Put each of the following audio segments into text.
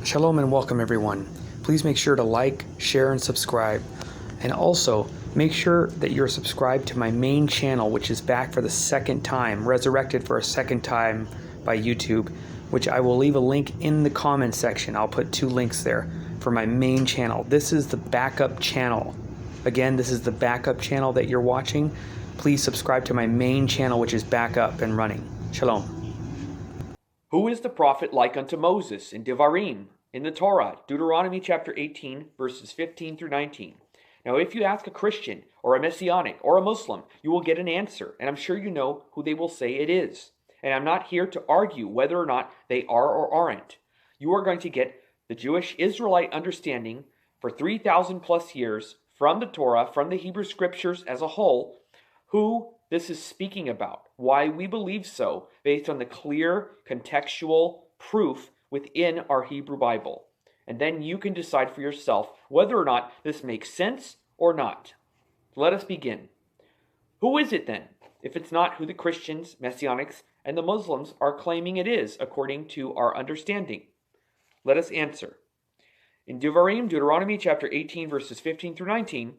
Shalom and welcome everyone. Please make sure to like, share, and subscribe. And also, make sure that you're subscribed to my main channel, which is back for the second time, resurrected for a second time by YouTube, which I will leave a link in the comment section. I'll put 2 links there for my main channel. This is the backup channel. Again, this is the backup channel that you're watching. Please subscribe to my main channel, which is back up and running. Shalom. Who is the prophet like unto Moses in Devarim, in the Torah, Deuteronomy chapter 18, verses 15 through 19? Now, if you ask a Christian or a Messianic or a Muslim, you will get an answer, and I'm sure you know who they will say it is. And I'm not here to argue whether or not they are or aren't. You are going to get the Jewish Israelite understanding for 3,000 plus years from the Torah, from the Hebrew Scriptures as a whole, who this is speaking about, why we believe so, based on the clear contextual proof within our Hebrew Bible. And then you can decide for yourself whether or not this makes sense or not. Let us begin. Who is it then, if it's not who the Christians, Messianics, and the Muslims are claiming it is, according to our understanding? Let us answer. In Devarim, Deuteronomy chapter 18, verses 15 through 19,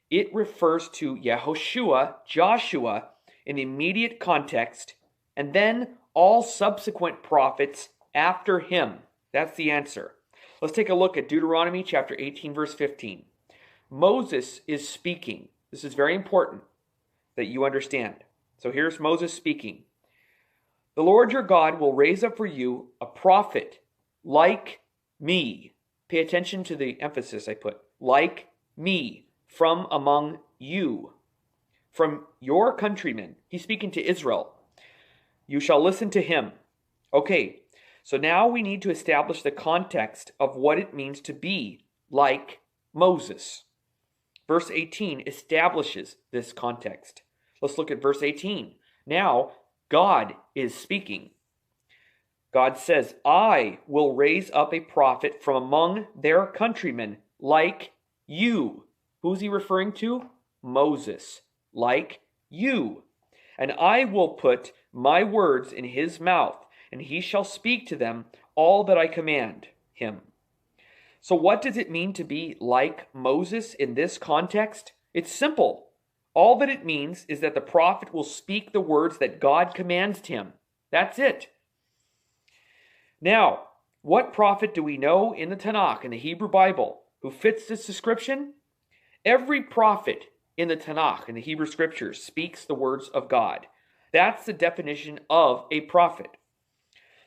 it refers to Yehoshua, Joshua, in the immediate context, and then all subsequent prophets after him. That's the answer. Let's take a look at Deuteronomy chapter 18, verse 15. Moses is speaking. This is very important that you understand. So here's Moses speaking. The Lord your God will raise up for you a prophet like me. Pay attention to the emphasis I put. Like me. From among you, from your countrymen. He's speaking to Israel. You shall listen to him. Okay, so now we need to establish the context of what it means to be like Moses. Verse 18 establishes this context. Let's look at verse 18. Now, God is speaking. God says, I will raise up a prophet from among their countrymen like you. Who's he referring to? Moses, like you. And I will put my words in his mouth, and he shall speak to them all that I command him. So what does it mean to be like Moses in this context? It's simple. All that it means is that the prophet will speak the words that God commands him. That's it. Now, what prophet do we know in the Tanakh, in the Hebrew Bible, who fits this description? Every prophet in the Tanakh, in the Hebrew Scriptures, speaks the words of God. That's the definition of a prophet.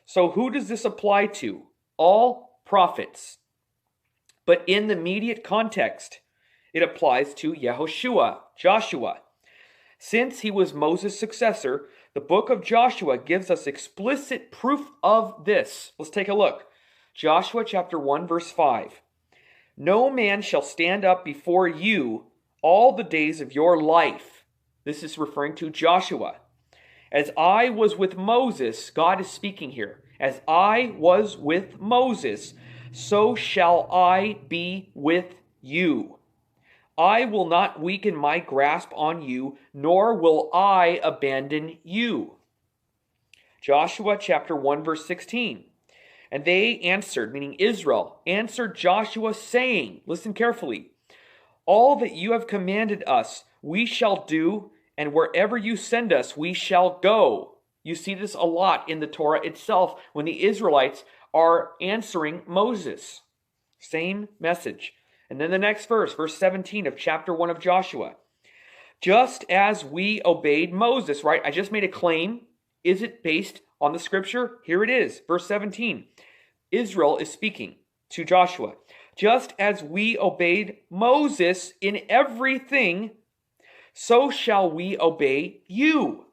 So who does this apply to? All prophets. But in the immediate context, it applies to Yehoshua, Joshua. Since he was Moses' successor, the book of Joshua gives us explicit proof of this. Let's take a look. Joshua chapter 1, verse 5. No man shall stand up before you all the days of your life. This is referring to Joshua. As I was with Moses, God is speaking here. As I was with Moses, so shall I be with you. I will not weaken my grasp on you, nor will I abandon you. Joshua chapter 1, verse 16. And they answered, meaning Israel, answered Joshua, saying, listen carefully, all that you have commanded us, we shall do, and wherever you send us, we shall go. You see this a lot in the Torah itself when the Israelites are answering Moses. Same message. And then the next verse, verse 17 of chapter 1 of Joshua. Just as we obeyed Moses, right? I just made a claim. Is it based on the scripture? Here it is, verse 17. Israel is speaking to Joshua. Just as we obeyed Moses in everything, so shall we obey you.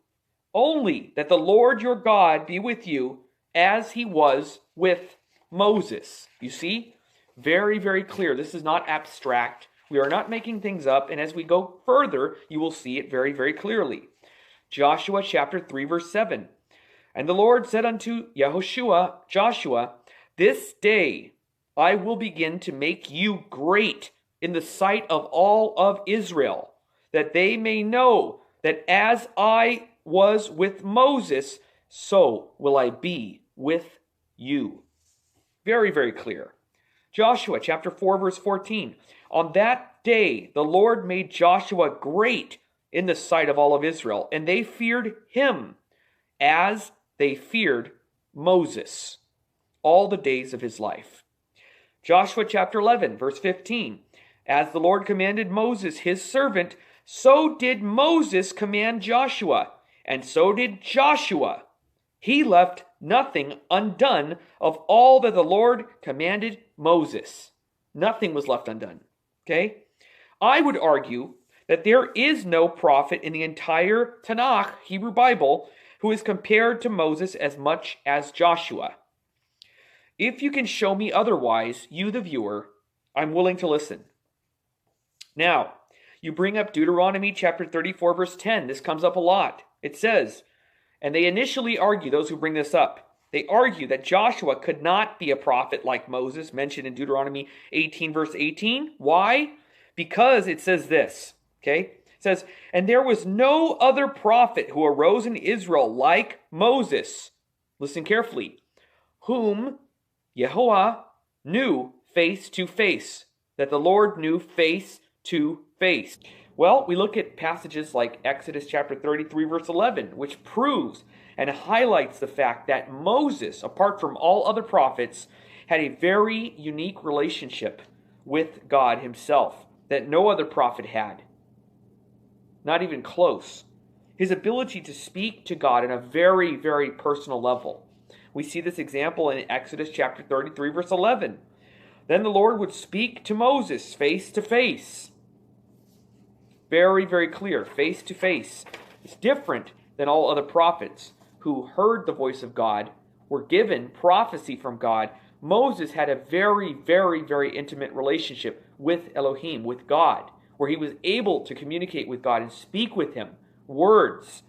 Only that the Lord your God be with you as he was with Moses. You see? Very, very clear. This is not abstract. We are not making things up. And as we go further, you will see it very, very clearly. Joshua chapter 3, verse 7. And the Lord said unto Yehoshua, Joshua, this day I will begin to make you great in the sight of all of Israel, that they may know that as I was with Moses, so will I be with you. Very, very clear. Joshua chapter 4, verse 14. On that day, the Lord made Joshua great in the sight of all of Israel, and they feared him as they feared Moses all the days of his life. Joshua chapter 11, verse 15. As the Lord commanded Moses, his servant, so did Moses command Joshua, and so did Joshua. He left nothing undone of all that the Lord commanded Moses. Nothing was left undone. Okay? I would argue that there is no prophet in the entire Tanakh, Hebrew Bible, who is compared to Moses as much as Joshua. If you can show me otherwise, you the viewer, I'm willing to listen. Now, you bring up Deuteronomy chapter 34, verse 10. This comes up a lot. It says, and they initially argue, those who bring this up, they argue that Joshua could not be a prophet like Moses, mentioned in Deuteronomy 18, verse 18. Why? Because it says this, okay? It says, and there was no other prophet who arose in Israel like Moses. Listen carefully. Whom Yeshua knew face to face. That the Lord knew face to face. Well, we look at passages like Exodus chapter 33, verse 11, which proves and highlights the fact that Moses, apart from all other prophets, had a very unique relationship with God himself that no other prophet had. Not even close. His ability to speak to God on a very, very personal level. We see this example in Exodus chapter 33, verse 11. Then the Lord would speak to Moses face to face. Very, very clear, face to face. It's different than all other prophets who heard the voice of God, were given prophecy from God. Moses had a very, very, very intimate relationship with Elohim, with God, where he was able to communicate with God and speak with him, words.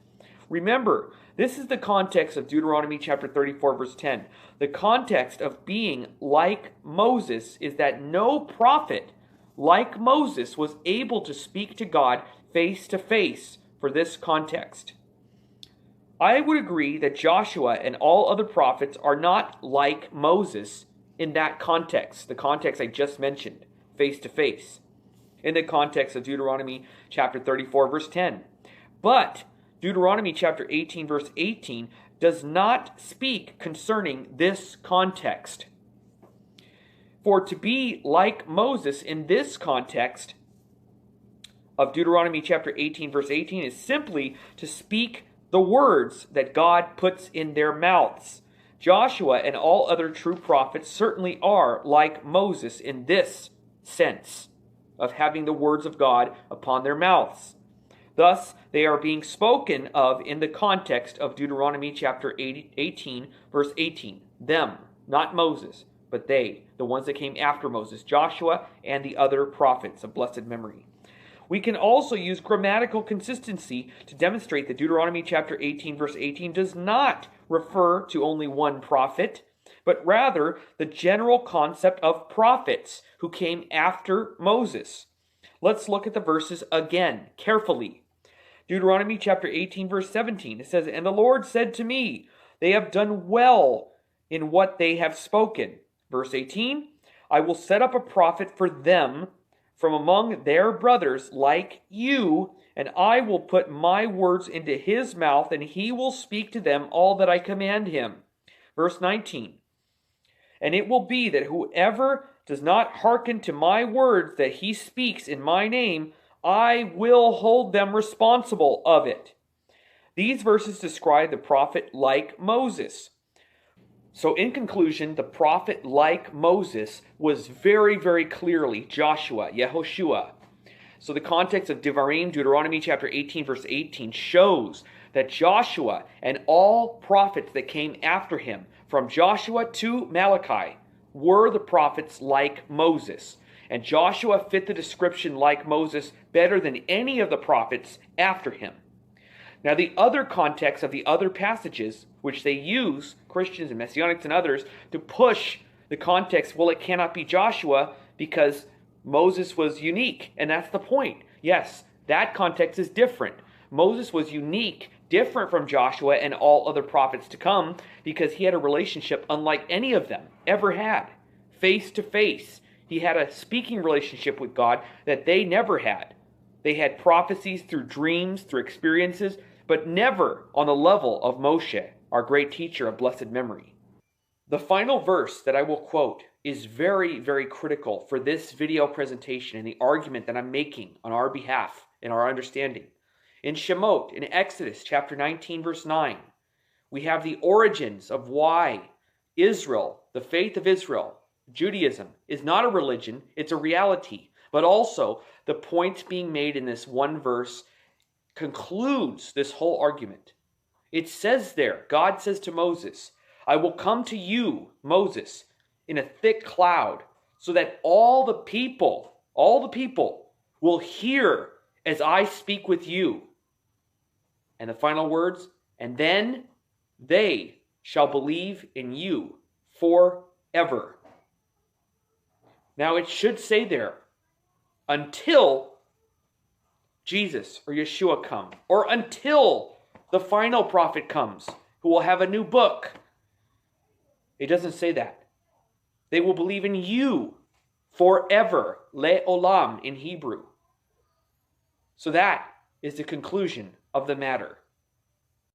Remember, this is the context of Deuteronomy chapter 34, verse 10. The context of being like Moses is that no prophet like Moses was able to speak to God face to face for this context. I would agree that Joshua and all other prophets are not like Moses in that context, the context I just mentioned, face to face, in the context of Deuteronomy chapter 34, verse 10. But Deuteronomy chapter 18, verse 18 does not speak concerning this context. For to be like Moses in this context of Deuteronomy chapter 18, verse 18 is simply to speak the words that God puts in their mouths. Joshua and all other true prophets certainly are like Moses in this sense of having the words of God upon their mouths. Thus, they are being spoken of in the context of Deuteronomy chapter 18, verse 18. Them, not Moses, but they, the ones that came after Moses, Joshua and the other prophets of blessed memory. We can also use grammatical consistency to demonstrate that Deuteronomy chapter 18, verse 18 does not refer to only one prophet, but rather the general concept of prophets who came after Moses. Let's look at the verses again, carefully. Deuteronomy chapter 18, verse 17, it says, and the Lord said to me, they have done well in what they have spoken. Verse 18, I will set up a prophet for them from among their brothers like you, and I will put my words into his mouth, and he will speak to them all that I command him. Verse 19, and it will be that whoever does not hearken to my words that he speaks in my name, I will hold them responsible of it. These verses describe the prophet like Moses. So in conclusion, the prophet like Moses was very, very clearly Joshua, Yehoshua. So the context of Devarim, Deuteronomy chapter 18, verse 18, shows that Joshua and all prophets that came after him, from Joshua to Malachi, were the prophets like Moses. And Joshua fit the description like Moses better than any of the prophets after him. Now, the other context of the other passages, which they use, Christians and Messianics and others, to push the context, well, it cannot be Joshua because Moses was unique. And that's the point. Yes, that context is different. Moses was unique different from Joshua and all other prophets to come, because he had a relationship unlike any of them ever had. Face to face. He had a speaking relationship with God that they never had. They had prophecies through dreams, through experiences, but never on the level of Moshe, our great teacher of blessed memory. The final verse that I will quote is very, very critical for this video presentation and the argument that I'm making on our behalf and our understanding. In Shemot, in Exodus chapter 19, verse 9, we have the origins of why Israel, the faith of Israel, Judaism, is not a religion, it's a reality. But also, the points being made in this one verse concludes this whole argument. It says there, God says to Moses, I will come to you, Moses, in a thick cloud, so that all the people will hear as I speak with you. And the final words, and then they shall believe in you forever. Now it should say there, until Jesus or Yeshua come, or until the final prophet comes, who will have a new book. It doesn't say that. They will believe in you forever, le'olam in Hebrew. So that is the conclusion of the matter.